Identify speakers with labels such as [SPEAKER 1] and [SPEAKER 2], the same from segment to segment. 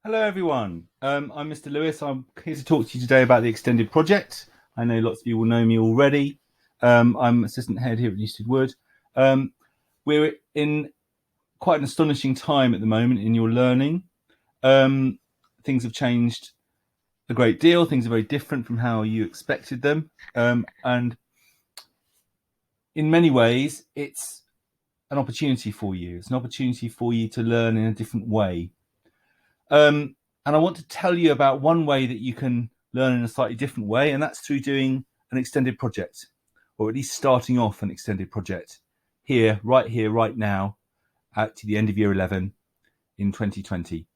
[SPEAKER 1] Hello everyone, I'm Mr. Lewis. I'm here to talk to you today about the extended project. I know lots of you will know me already. I'm assistant head here at Newstead Wood. We're in quite an astonishing time at the moment in your learning. Things have changed a great deal. Things are very different from how you expected them. And in many ways, it's an opportunity for you. It's an opportunity for you to learn in a different way. And I want to tell you about one way that you can learn in a slightly different way, and that's through doing an extended project, or at least starting off an extended project here, right now, at the end of year 11 in 2020.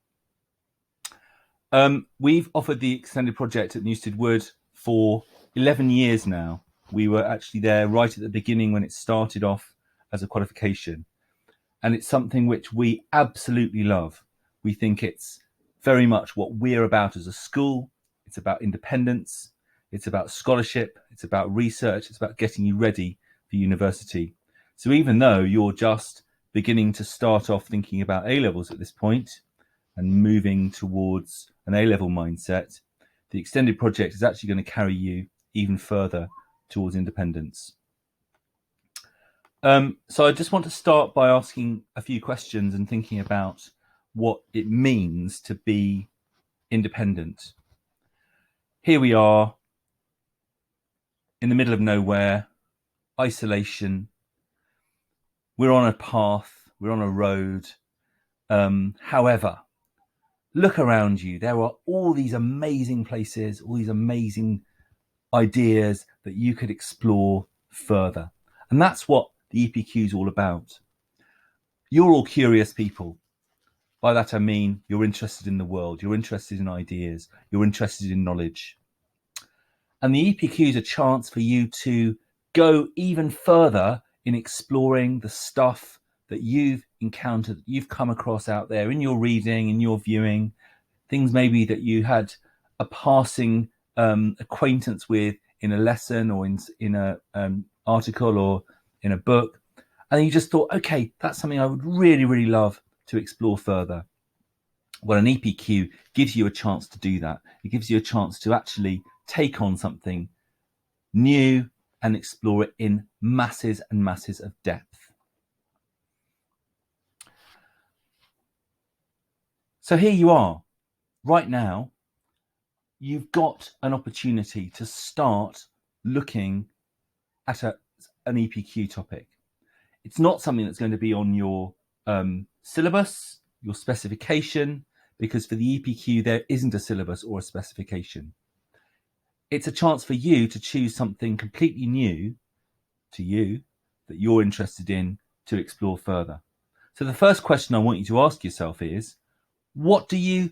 [SPEAKER 1] We've offered the extended project at Newstead Wood for 11 years now. We were actually there right at the beginning when it started off as a qualification. And it's something which we absolutely love. We think it's very much what we're about as a school. It's about independence. It's about scholarship. It's about research. It's about getting you ready for university. So even though you're just beginning to start off thinking about A-levels at this point and moving towards an A-level mindset, the extended project is actually going to carry you even further towards independence. So I just want to start by asking a few questions and thinking about what it means to be independent. Here we are in the middle of nowhere, isolation. We're on a path, we're on a road. However, look around you. There are all these amazing places, all these amazing ideas that you could explore further. And that's what the EPQ is all about. You're all curious people. By that I mean you're interested in the world, you're interested in ideas, you're interested in knowledge. And the EPQ is a chance for you to go even further in exploring the stuff that you've encountered, that you've come across out there in your reading, in your viewing, things maybe that you had a passing acquaintance with in a lesson or in a article or in a book. And you just thought, okay, that's something I would really, really love to explore further. Well, an EPQ gives you a chance to do that. It gives you a chance to actually take on something new and explore it in masses and masses of depth. So here you are, right now, you've got an opportunity to start looking at an EPQ topic. It's not something that's going to be on your syllabus, your specification, because for the EPQ, there isn't a syllabus or a specification. It's a chance for you to choose something completely new to you that you're interested in to explore further. So the first question I want you to ask yourself is, what do you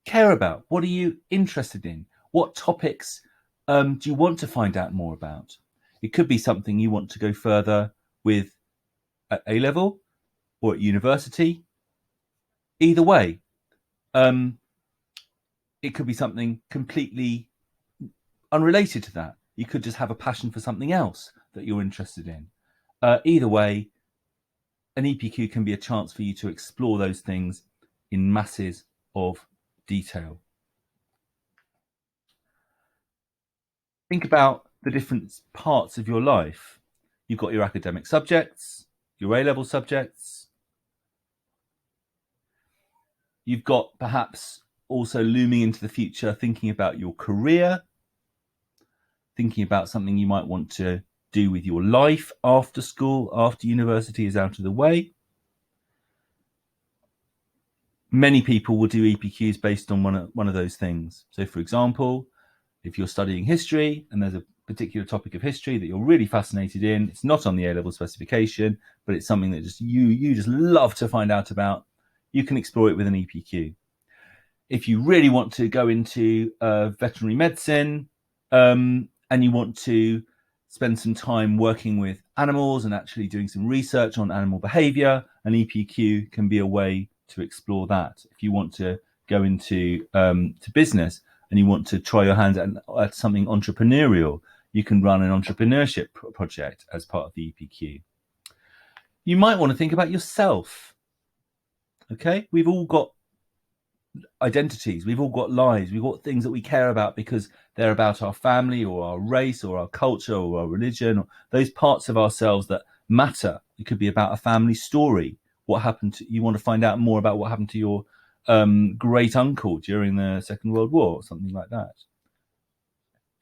[SPEAKER 1] care about? What are you interested in? What topics do you want to find out more about? It could be something you want to go further with at A-level or at university. Either way, it could be something completely unrelated to that. You could just have a passion for something else that you're interested in. Either way, an EPQ can be a chance for you to explore those things in masses of detail. Think about the different parts of your life. You've got your academic subjects, your A-level subjects. You've got perhaps also looming into the future, thinking about your career, thinking about something you might want to do with your life after school, after university is out of the way. Many people will do EPQs based on one of those things. So, for example, if you're studying history and there's a particular topic of history that you're really fascinated in, it's not on the A-level specification, but it's something that just you just love to find out about, you can explore it with an EPQ. If you really want to go into veterinary medicine and you want to spend some time working with animals and actually doing some research on animal behavior, an EPQ can be a way to explore that. If you want to go into to business and you want to try your hands at something entrepreneurial, you can run an entrepreneurship project as part of the EPQ. You might want to think about yourself. Okay, we've all got identities. We've all got lives. We've got things that we care about because they're about our family or our race or our culture or our religion, or those parts of ourselves that matter. It could be about a family story. What happened to you? Want to find out more about what happened to your great uncle during the Second World War, or something like that.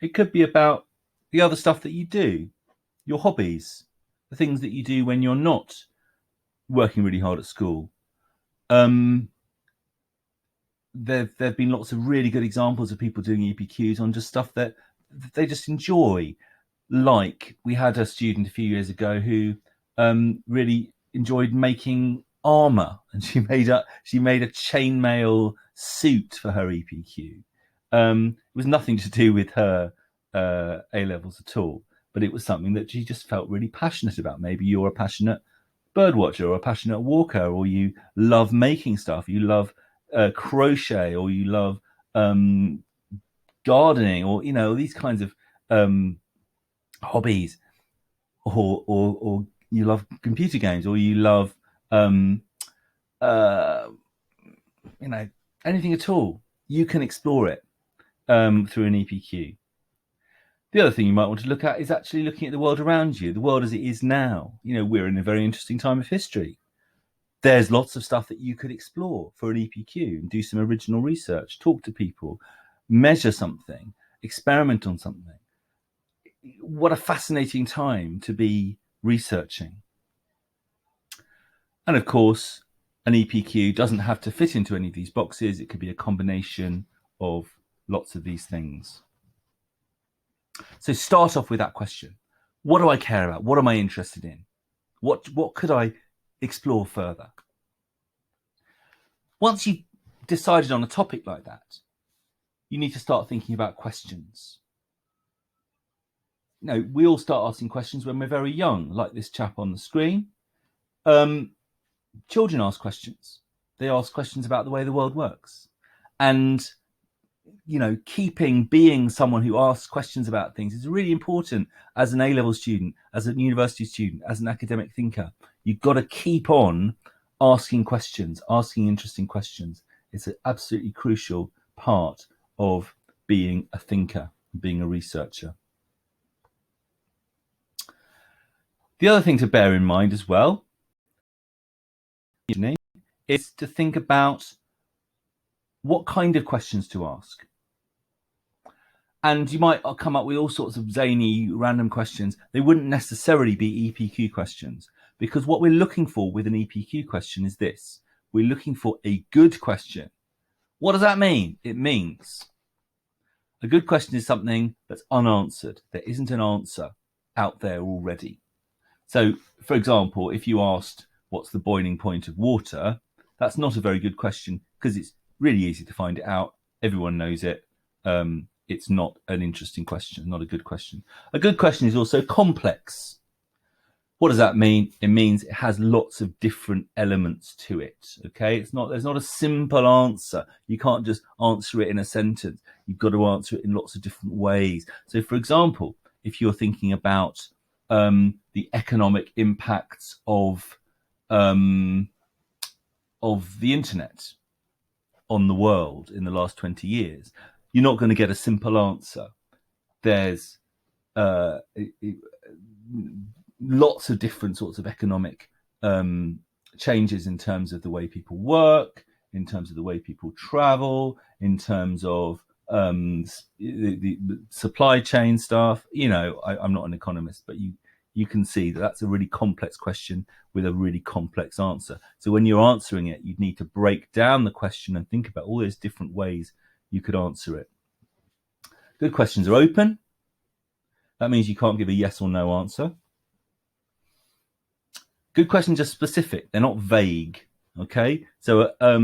[SPEAKER 1] It could be about the other stuff that you do, your hobbies, the things that you do when you're not working really hard at school. There've been lots of really good examples of people doing EPQs on just stuff that they just enjoy. Like we had a student a few years ago who really enjoyed making armor, and she made a chainmail suit for her EPQ. It was nothing to do with her A levels at all, but it was something that she just felt really passionate about. Maybe you're a passionate birdwatcher or a passionate walker, or you love making stuff, you love crochet, or you love gardening, or these kinds of hobbies, or you love computer games, or you love anything at all. You can explore it through an EPQ. The other thing you might want to look at is actually looking at the world around you, the world as it is now. We're in a very interesting time of history. There's lots of stuff that you could explore for an EPQ and do some original research, talk to people, measure something, experiment on something. What a fascinating time to be researching. And of course, an EPQ doesn't have to fit into any of these boxes. It could be a combination of lots of these things. So start off with that question. What do I care about? What am I interested in? What could I explore further? Once you've decided on a topic like that, you need to start thinking about questions. We all start asking questions when we're very young, like this chap on the screen. Children ask questions. They ask questions about the way the world works. And being someone who asks questions about things is really important as an A-level student, as a university student, as an academic thinker. You've got to keep on asking questions, asking interesting questions. It's an absolutely crucial part of being a thinker, being a researcher. The other thing to bear in mind as well is to think about what kind of questions to ask. And you might come up with all sorts of zany, random questions. They wouldn't necessarily be EPQ questions, because what we're looking for with an EPQ question is this. We're looking for a good question. What does that mean? It means a good question is something that's unanswered. There isn't an answer out there already. So, for example, if you asked, what's the boiling point of water? That's not a very good question, because it's really easy to find it out. Everyone knows it. It's not an interesting question, not a good question. A good question is also complex. What does that mean? It means it has lots of different elements to it. Okay, there's not a simple answer. You can't just answer it in a sentence. You've got to answer it in lots of different ways. So, for example, if you're thinking about the economic impacts of the internet on the world in the last 20 years, you're not going to get a simple answer. There's lots of different sorts of economic changes in terms of the way people work, in terms of the way people travel, in terms of the supply chain stuff. I'm not an economist, but you can see that that's a really complex question with a really complex answer. So when you're answering it, you need to break down the question and think about all those different ways you could answer it. Good questions are open. That means you can't give a yes or no answer. Good questions are specific. They're not vague. Okay. So a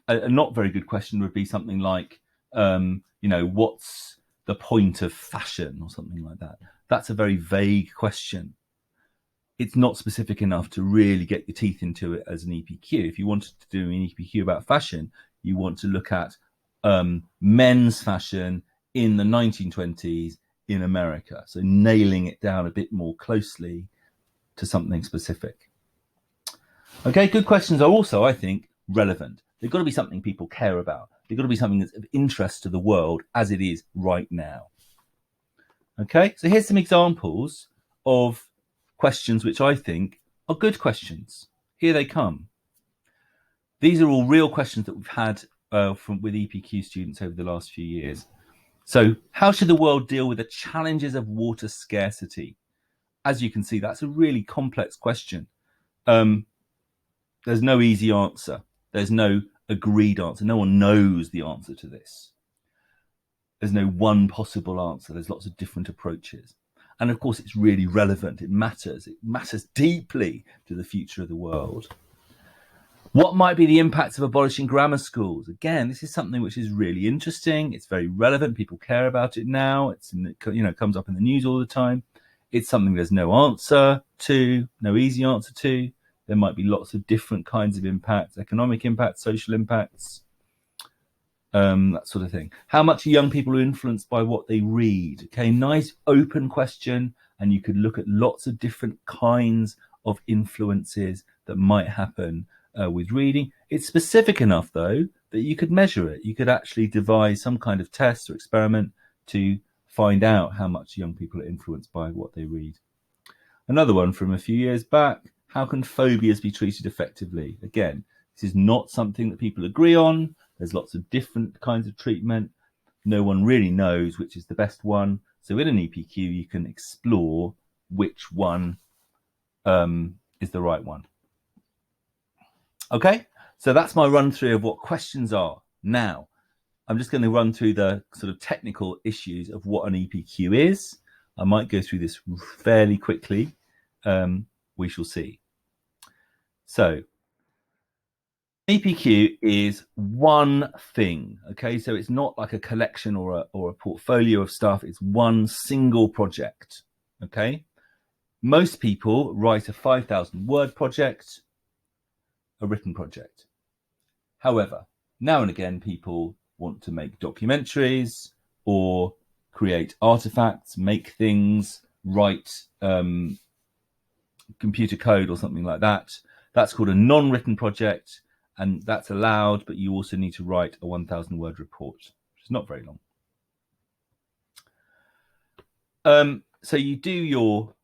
[SPEAKER 1] not very good question would be something like, what's the point of fashion, or something like that. That's a very vague question. It's not specific enough to really get your teeth into it as an EPQ. If you wanted to do an EPQ about fashion, you want to look at men's fashion in the 1920s in America. So nailing it down a bit more closely to something specific. Okay, good questions are also, I think, relevant. They've got to be something people care about. They've got to be something that's of interest to the world as it is right now. Okay, so here's some examples of questions which I think are good questions. Here they come. These are all real questions that we've had with EPQ students over the last few years. So, how should the world deal with the challenges of water scarcity? As you can see, that's a really complex question. There's no easy answer. There's no agreed answer. No one knows the answer to this. There's no one possible answer. There's lots of different approaches. And of course, it's really relevant. It matters. It matters deeply to the future of the world. What might be the impacts of abolishing grammar schools? Again, this is something which is really interesting. It's very relevant. People care about it now. It's it comes up in the news all the time. It's something there's no answer to, no easy answer to. There might be lots of different kinds of impacts, economic impacts, social impacts, that sort of thing. How much are young people influenced by what they read? Okay, nice open question. And you could look at lots of different kinds of influences that might happen with reading. It's specific enough, though, that you could measure it. You could actually devise some kind of test or experiment to find out how much young people are influenced by what they read. Another one from a few years back, how can phobias be treated effectively? Again, this is not something that people agree on. There's lots of different kinds of treatment. No one really knows which is the best one. So in an EPQ, you can explore which one is the right one. Okay, so that's my run through of what questions are. Now, I'm just going to run through the sort of technical issues of what an EPQ is. I might go through this fairly quickly. We shall see. So, EPQ is one thing, okay? So it's not like a collection or a portfolio of stuff. It's one single project, okay? Most people write a 5,000 word project, a written project. However, now and again, people want to make documentaries or create artifacts, make things, write computer code or something like that. That's called a non-written project, and that's allowed, but you also need to write a 1,000 word report, which is not very long. So you do your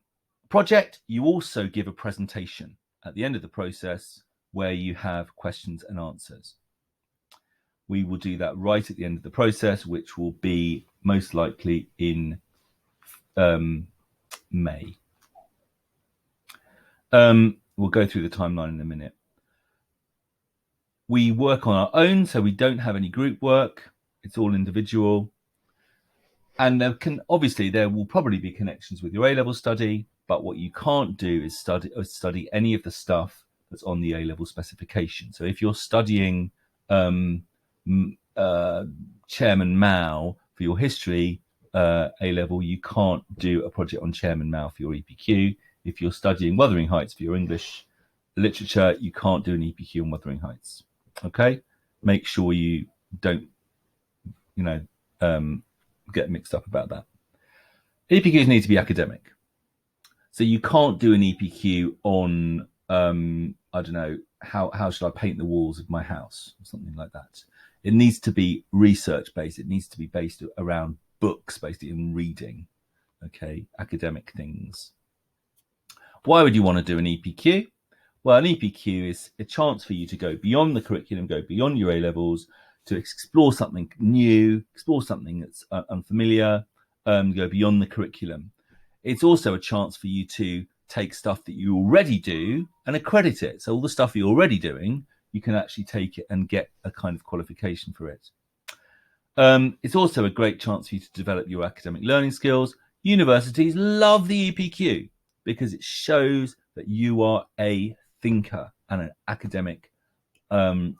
[SPEAKER 1] project, you also give a presentation at the end of the process where you have questions and answers. We will do that right at the end of the process, which will be most likely in May. We'll go through the timeline in a minute. We work on our own, so we don't have any group work. It's all individual. And there will probably be connections with your A-level study, but what you can't do is study any of the stuff that's on the A-level specification. So if you're studying Chairman Mao for your history A-level, you can't do a project on Chairman Mao for your EPQ. If you're studying Wuthering Heights for your English literature, you can't do an EPQ on Wuthering Heights. Okay, make sure you don't, get mixed up about that. EPQs need to be academic, so you can't do an EPQ on I don't know, how should I paint the walls of my house or something like that. It needs to be research based. It needs to be based around books, based in reading. Okay, academic things. Why would you want to do an EPQ? Well, an EPQ is a chance for you to go beyond the curriculum, go beyond your A-levels, to explore something new, explore something that's unfamiliar, go beyond the curriculum. It's also a chance for you to take stuff that you already do and accredit it. So all the stuff you're already doing, you can actually take it and get a kind of qualification for it. It's also a great chance for you to develop your academic learning skills. Universities love the EPQ because it shows that you are a thinker and an academic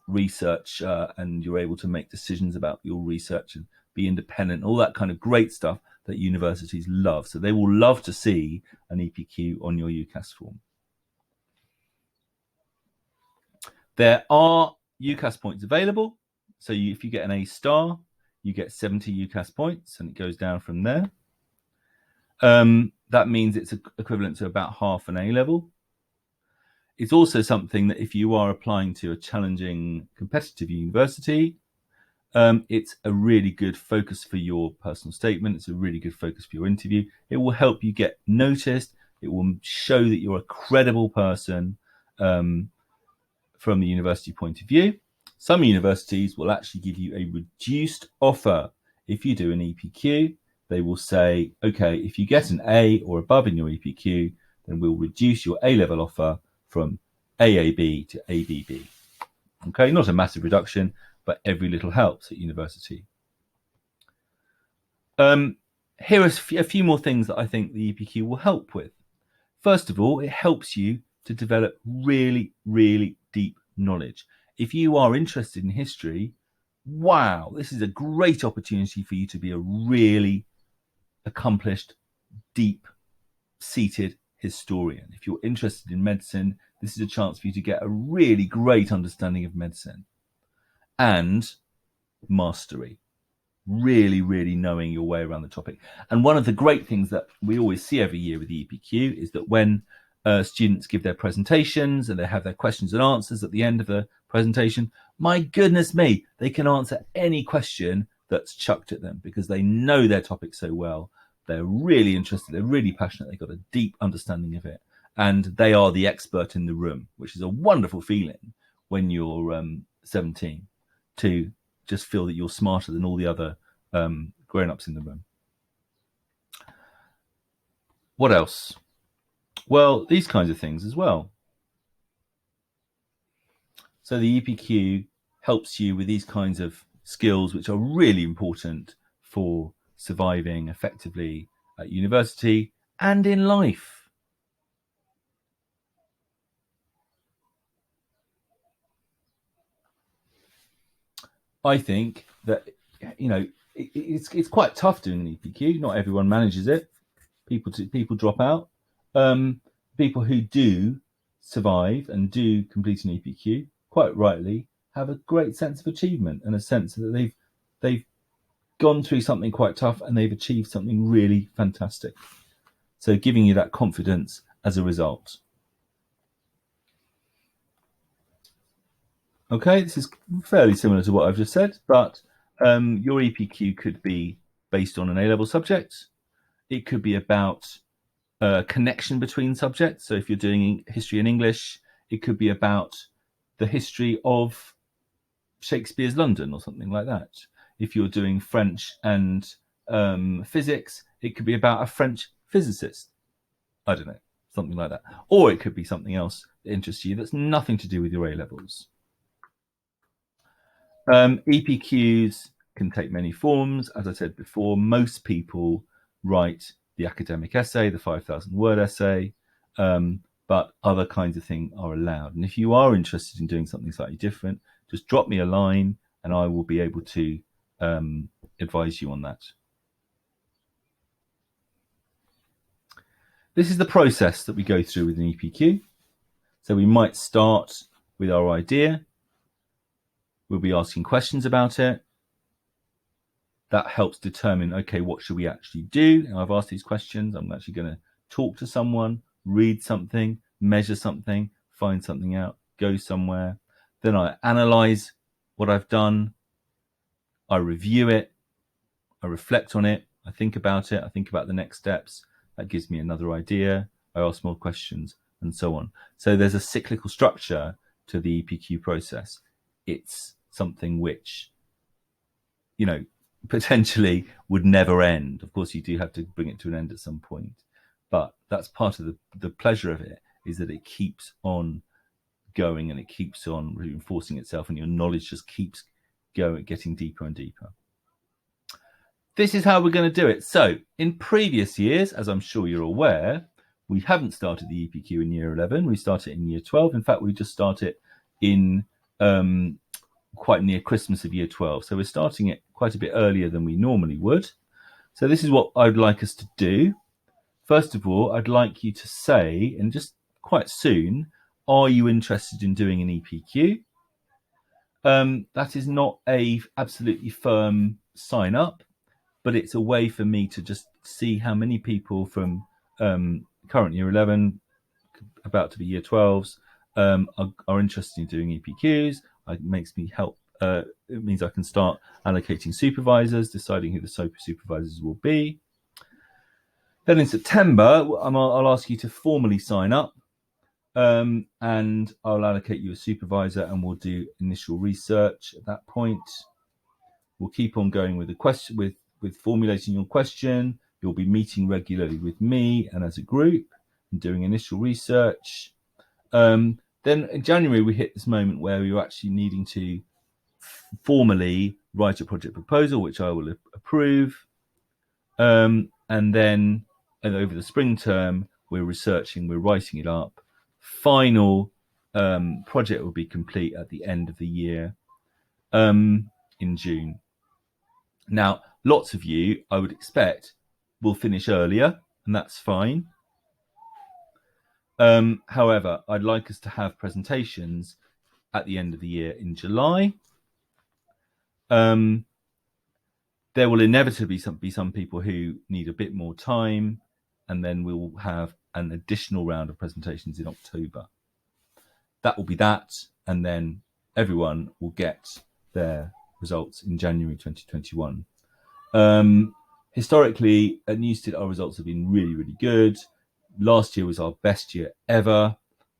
[SPEAKER 1] researcher, and you're able to make decisions about your research and be independent, all that kind of great stuff that universities love. So they will love to see an EPQ on your UCAS form. There are UCAS points available. So if you get an A star, you get 70 UCAS points, and it goes down from there. That means it's equivalent to about half an A level. It's also something that if you are applying to a challenging competitive university, It's a really good focus for your personal statement. It's a really good focus for your interview. It will help you get noticed. It will show that you're a credible person from the university point of view. Some universities will actually give you a reduced offer if you do an EPQ. They will say, okay, if you get an A or above in your EPQ, then we'll reduce your A-level offer from AAB to ABB. Okay, not a massive reduction, but every little helps at university. Here are a few more things that I think the EPQ will help with. First of all, it helps you to develop really, really deep knowledge. If you are interested in history, wow, this is a great opportunity for you to be a really accomplished, deep-seated historian. If you're interested in medicine, this is a chance for you to get a really great understanding of medicine and mastery. Really, really knowing your way around the topic. And one of the great things that we always see every year with the EPQ is that when students give their presentations and they have their questions and answers at the end of the presentation, my goodness me, they can answer any question that's chucked at them because they know their topic so well. They're really interested. They're really passionate. They've got a deep understanding of it. And they are the expert in the room, which is a wonderful feeling when you're 17 to just feel that you're smarter than all the other grown-ups in the room. What else? Well, these kinds of things as well. So the EPQ helps you with these kinds of skills, which are really important for surviving effectively at university and in life. I think that, you know, it's quite tough doing an EPQ. Not everyone manages it. People drop out. People who do survive and do complete an EPQ, quite rightly, have a great sense of achievement and a sense that they've gone through something quite tough and they've achieved something really fantastic. So giving you that confidence as a result. Okay, this is fairly similar to what I've just said, but your EPQ could be based on an A-level subject. It could be about a connection between subjects. So if you're doing history and English, it could be about the history of Shakespeare's London or something like that. If you're doing French and physics, it could be about a French physicist. I don't know, something like that. Or it could be something else that interests you that's nothing to do with your A-levels. EPQs can take many forms. As I said before, most people write the academic essay, the 5,000-word essay, but other kinds of things are allowed. And if you are interested in doing something slightly different, just drop me a line and I will be able to advise you on that. This is the process that we go through with an EPQ. So we might start with our idea. We'll be asking questions about it. That helps determine, okay, what should we actually do? Now I've asked these questions. I'm actually going to talk to someone, read something, measure something, find something out, go somewhere. Then I analyze what I've done. I review it. I reflect on it. I think about it. I think about the next steps. That gives me another idea. I ask more questions and so on. So there's a cyclical structure to the EPQ process. It's something which, you know, potentially would never end. Of course, you do have to bring it to an end at some point, but that's part of the pleasure of it, is that it keeps on going and it keeps on reinforcing itself, and your knowledge just keeps going, getting deeper and deeper. This is how we're going to do it. So in previous years, as I'm sure you're aware, we haven't started the EPQ in year 11. We started in year 12. In fact, we just started in quite near Christmas of year 12. So we're starting it quite a bit earlier than we normally would. So this is what I'd like us to do. First of all, I'd like you to say, and just quite soon, are you interested in doing an EPQ? That is not a absolutely firm sign up, but it's a way for me to just see how many people from current year 11, about to be year 12s, are interested in doing EPQs. It makes me help it means I can start allocating supervisors, deciding who the supervisors will be. Then in September, I'll ask you to formally sign up, and I'll allocate you a supervisor, and we'll do initial research at that point. We'll keep on going with the question, with formulating your question. You'll be meeting regularly with me and as a group and doing initial research. Then in January, we hit this moment where we were actually needing to formally write a project proposal, which I will approve. And then over the spring term, we're researching, we're writing it up. Final project will be complete at the end of the year in June. Now, lots of you, I would expect, will finish earlier, and that's fine. However, I'd like us to have presentations at the end of the year in July. There will inevitably be some people who need a bit more time, and then we'll have an additional round of presentations in October. That will be that, and then everyone will get their results in January 2021. Historically, at Newstead, our results have been really, really good. Last year was our best year ever,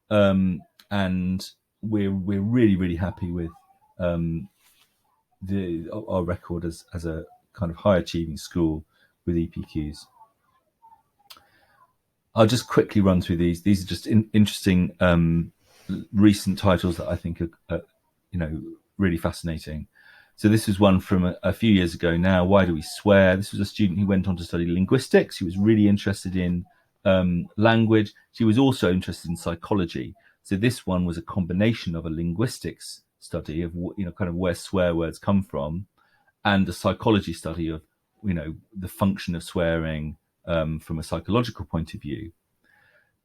[SPEAKER 1] and we're really, really happy with our record as a kind of high achieving school with EPQs. I'll just quickly run through these. These are just interesting recent titles that I think are really fascinating. So this is one from a few years ago now. Why do we swear? This was a student who went on to study linguistics. She was really interested in language. She was also interested in psychology. So this one was a combination of a linguistics study of kind of where swear words come from, and a psychology study of the function of swearing from a psychological point of view.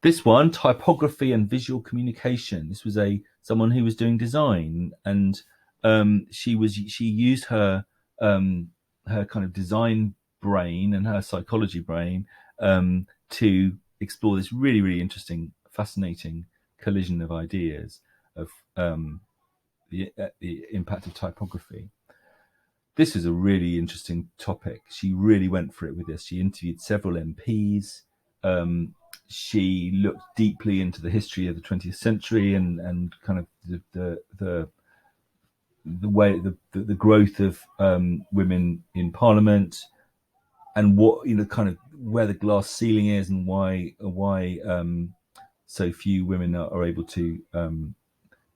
[SPEAKER 1] This one, typography and visual communication. This was someone who was doing design, and she used her kind of design brain and her psychology brain to explore this really, really interesting, fascinating collision of ideas of the impact of typography. This is a really interesting topic. She really went for it with this. She interviewed several MPs. She looked deeply into the history of the 20th century and kind of the way the growth of women in Parliament, and what kind of where the glass ceiling is, and why so few women are able to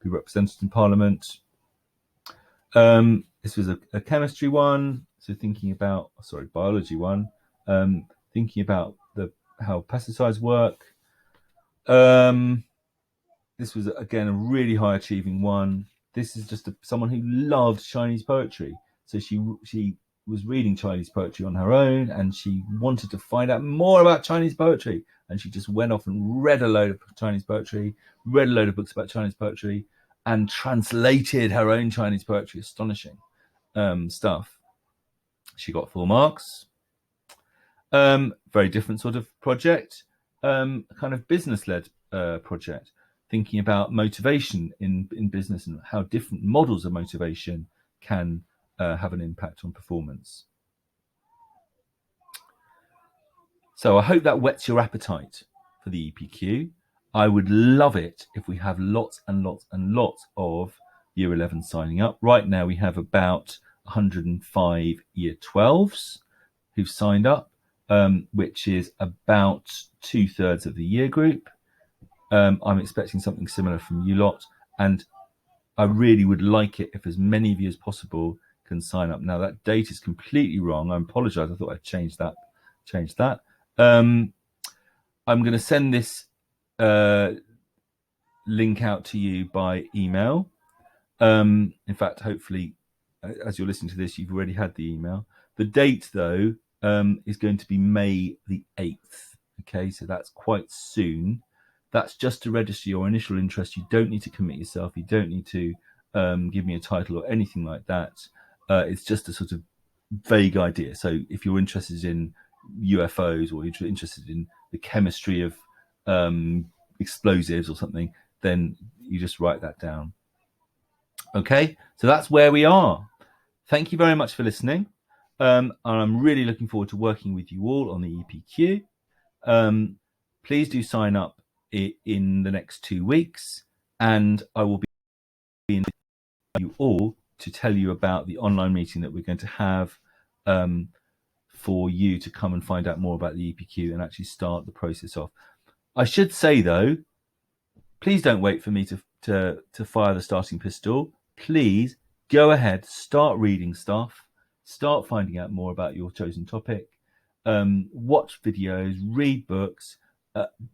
[SPEAKER 1] be represented in Parliament. This was a chemistry one, so biology one, thinking about how pesticides work. This was again a really high achieving one. This is just someone who loved Chinese poetry, so she was reading Chinese poetry on her own, and she wanted to find out more about Chinese poetry, and she just went off and read a load of Chinese poetry, read a load of books about Chinese poetry, and translated her own Chinese poetry. Astonishing stuff. She got full marks. Very different sort of project, kind of business-led project, thinking about motivation in business and how different models of motivation can have an impact on performance. So I hope that whets your appetite for the EPQ. I would love it if we have lots and lots and lots of Year 11 signing up. Right now we have about 105 Year 12s who've signed up, which is about 2/3 of the year group. I'm expecting something similar from you lot, and I really would like it if as many of you as possible can sign up. Now that date is completely wrong. I apologize. I thought I'd changed that. I'm going to send this link out to you by email. In fact, hopefully, as you're listening to this, you've already had the email. The date, though, is going to be May the 8th. Okay, so that's quite soon. That's just to register your initial interest. You don't need to commit yourself. You don't need to give me a title or anything like that. It's just a sort of vague idea. So if you're interested in UFOs, or you're interested in the chemistry of explosives or something, then you just write that down. Okay, so that's where we are. Thank you very much for listening. And I'm really looking forward to working with you all on the EPQ. Please do sign up in the next 2 weeks, and I will be in you all to tell you about the online meeting that we're going to have for you to come and find out more about the EPQ and actually start the process off. I should say though, please don't wait for me to fire the starting pistol. Please go ahead, start reading stuff, start finding out more about your chosen topic, watch videos, read books,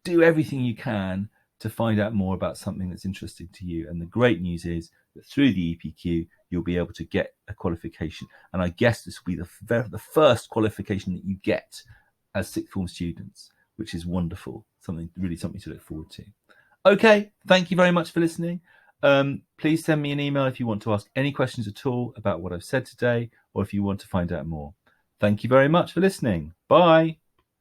[SPEAKER 1] do everything you can to find out more about something that's interesting to you. And the great news is that through the EPQ, you'll be able to get a qualification. And I guess this will be the first qualification that you get as sixth form students, which is wonderful. Something to look forward to. Okay, thank you very much for listening. Please send me an email if you want to ask any questions at all about what I've said today, or if you want to find out more. Thank you very much for listening. Bye.